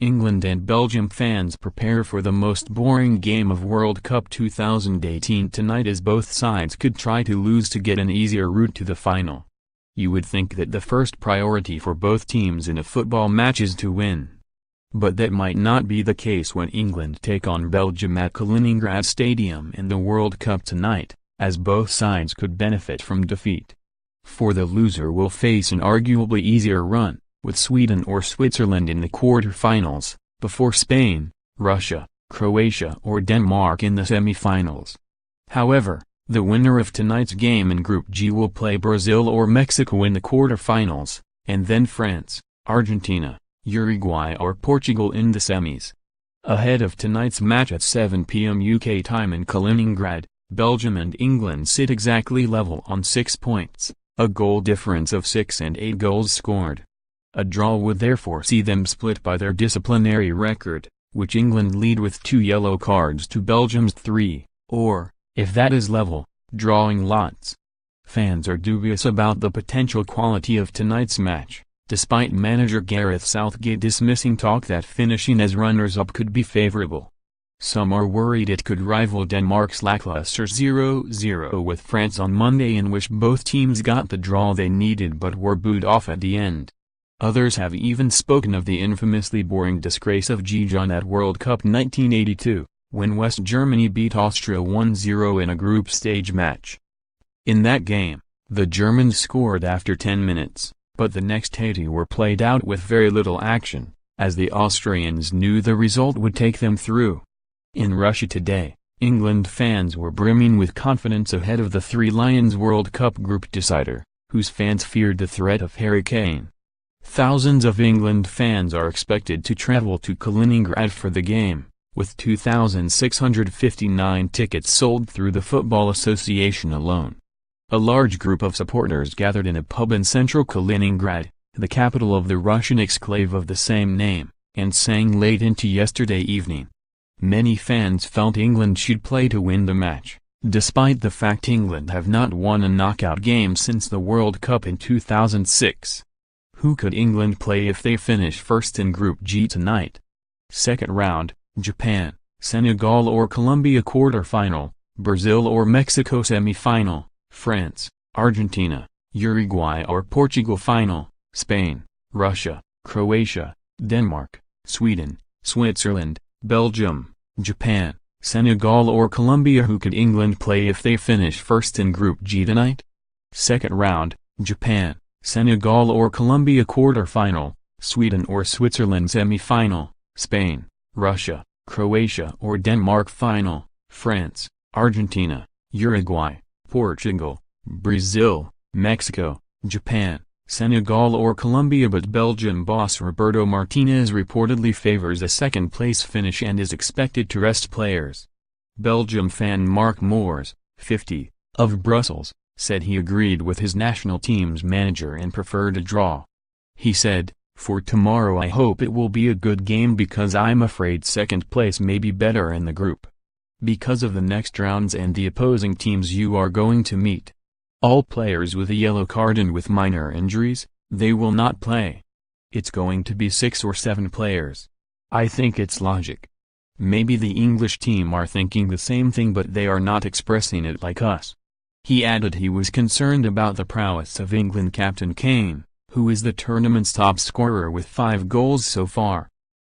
England and Belgium fans prepare for the most boring game of World Cup 2018 tonight, as both sides could try to lose to get an easier route to the final. You would think that the first priority for both teams in a football match is to win. But that might not be the case when England take on Belgium at Kaliningrad Stadium in the World Cup tonight, as both sides could benefit from defeat. For the loser will face an arguably easier run, with Sweden or Switzerland in the quarter-finals, before Spain, Russia, Croatia or Denmark in the semi-finals. However, the winner of tonight's game in Group G will play Brazil or Mexico in the quarter-finals, and then France, Argentina, Uruguay or Portugal in the semis. Ahead of tonight's match at 7 p.m. UK time in Kaliningrad, Belgium and England sit exactly level on 6 points, a goal difference of 6 and 8 goals scored. A draw would therefore see them split by their disciplinary record, which England lead with 2 yellow cards to Belgium's 3, or, if that is level, drawing lots. Fans are dubious about the potential quality of tonight's match, despite manager Gareth Southgate dismissing talk that finishing as runners-up could be favourable. Some are worried it could rival Denmark's lackluster 0-0 with France on Monday, in which both teams got the draw they needed but were booed off at the end. Others have even spoken of the infamously boring disgrace of Gijón at World Cup 1982, when West Germany beat Austria 1-0 in a group stage match. In that game, the Germans scored after 10 minutes, but the next 80 were played out with very little action, as the Austrians knew the result would take them through. In Russia today, England fans were brimming with confidence ahead of the Three Lions World Cup group decider, whose fans feared the threat of Harry Kane. Thousands of England fans are expected to travel to Kaliningrad for the game, with 2,659 tickets sold through the Football Association alone. A large group of supporters gathered in a pub in central Kaliningrad, the capital of the Russian exclave of the same name, and sang late into yesterday evening. Many fans felt England should play to win the match, despite the fact England have not won a knockout game since the World Cup in 2006. Who could England play if they finish first in Group G tonight? Second round, Japan, Senegal or Colombia quarter-final, Brazil or Mexico semi-final, France, Argentina, Uruguay or Portugal final, Spain, Russia, Croatia, Denmark, Sweden, Switzerland, Belgium, Japan, Senegal or Colombia. Who could England play if they finish first in Group G tonight? Second round, Japan, Senegal or Colombia quarter-final, Sweden or Switzerland semi-final, Spain, Russia, Croatia or Denmark final, France, Argentina, Uruguay, Portugal, Brazil, Mexico, Japan, Senegal or Colombia. But Belgium boss Roberto Martinez reportedly favors a second-place finish and is expected to rest players. Belgium fan Mark Moors, 50, of Brussels, said he agreed with his national team's manager and preferred a draw. He said, "For tomorrow I hope it will be a good game because I'm afraid second place may be better in the group. Because of the next rounds and the opposing teams you are going to meet. All players with a yellow card and with minor injuries, they will not play. It's going to be 6 or 7 players. I think it's logic. Maybe the English team are thinking the same thing but they are not expressing it like us." He added he was concerned about the prowess of England captain Kane, who is the tournament's top scorer with 5 goals so far.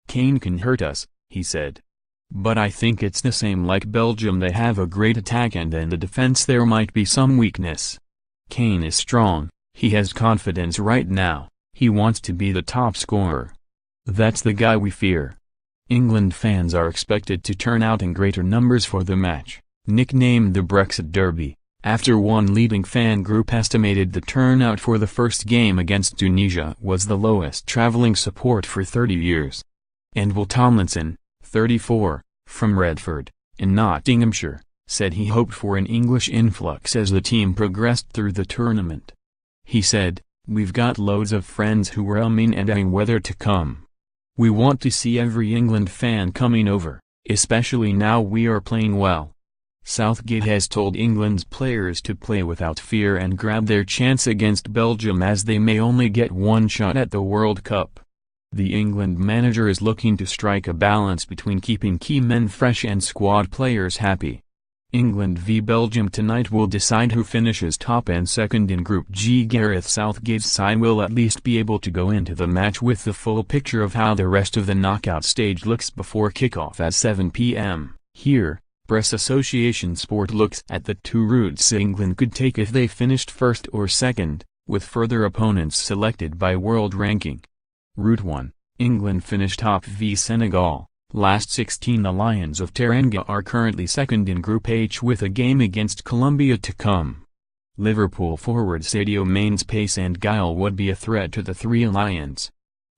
"Kane can hurt us," he said. "But I think it's the same like Belgium, they have a great attack and in the defense there might be some weakness. Kane is strong, he has confidence right now, he wants to be the top scorer. That's the guy we fear." England fans are expected to turn out in greater numbers for the match, nicknamed the Brexit Derby, after one leading fan group estimated the turnout for the first game against Tunisia was the lowest travelling support for 30 years. And Will Tomlinson, 34, from Redford, in Nottinghamshire, said he hoped for an English influx as the team progressed through the tournament. He said, "We've got loads of friends who were umming and ahhing whether to come. We want to see every England fan coming over, especially now we are playing well." Southgate has told England's players to play without fear and grab their chance against Belgium as they may only get one shot at the World Cup. The England manager is looking to strike a balance between keeping key men fresh and squad players happy. England v Belgium tonight will decide who finishes top and second in Group G. Gareth Southgate's side will at least be able to go into the match with the full picture of how the rest of the knockout stage looks before kickoff at 7 p.m. Here, Press Association Sport looks at the two routes England could take if they finished first or second, with further opponents selected by world ranking. Route 1, England finished top v Senegal. Last 16 The Lions of Teranga are currently second in Group H with a game against Colombia to come. Liverpool forward Sadio Mane's pace and guile would be a threat to the Three Lions.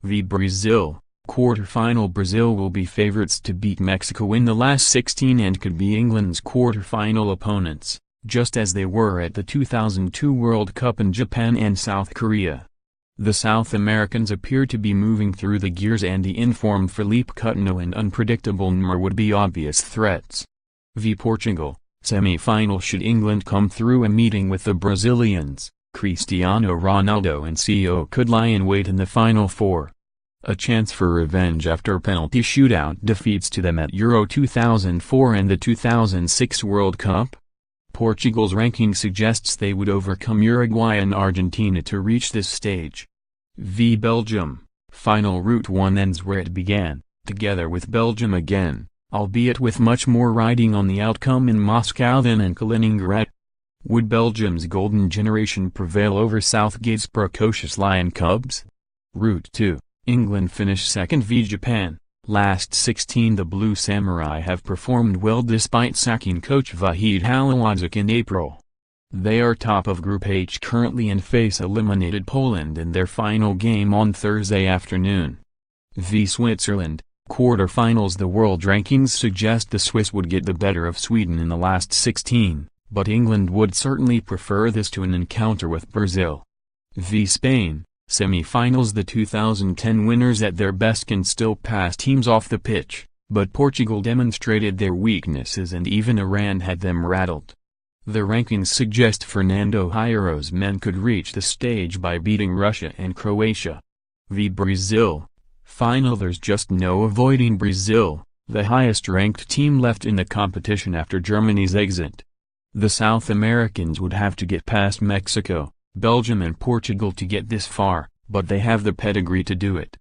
v Brazil, quarter-final Brazil will be favourites to beat Mexico in the last 16 and could be England's quarter-final opponents, just as they were at the 2002 World Cup in Japan and South Korea. The South Americans appear to be moving through the gears and the informed Philippe Coutinho and unpredictable Neymar would be obvious threats. v Portugal, semi-final should England come through a meeting with the Brazilians, Cristiano Ronaldo and CO could lie in wait in the Final Four. A chance for revenge after penalty shootout defeats to them at Euro 2004 and the 2006 World Cup? Portugal's ranking suggests they would overcome Uruguay and Argentina to reach this stage. v Belgium, final Route 1 ends where it began, together with Belgium again, albeit with much more riding on the outcome in Moscow than in Kaliningrad. Would Belgium's golden generation prevail over Southgate's precocious Lion Cubs? Route 2, England finished second v Japan. Last 16 The Blue Samurai have performed well despite sacking coach Vahid Halilhodžić in April. They are top of Group H currently and face eliminated Poland in their final game on Thursday afternoon. v Switzerland, quarter-finals The world rankings suggest the Swiss would get the better of Sweden in the last 16, but England would certainly prefer this to an encounter with Brazil. v Spain, semi-finals The 2010 winners at their best can still pass teams off the pitch, but Portugal demonstrated their weaknesses and even Iran had them rattled. The rankings suggest Fernando Hierro's men could reach the stage by beating Russia and Croatia. v Brazil, final There's just no avoiding Brazil, the highest-ranked team left in the competition after Germany's exit. The South Americans would have to get past Mexico, Belgium and Portugal to get this far, but they have the pedigree to do it.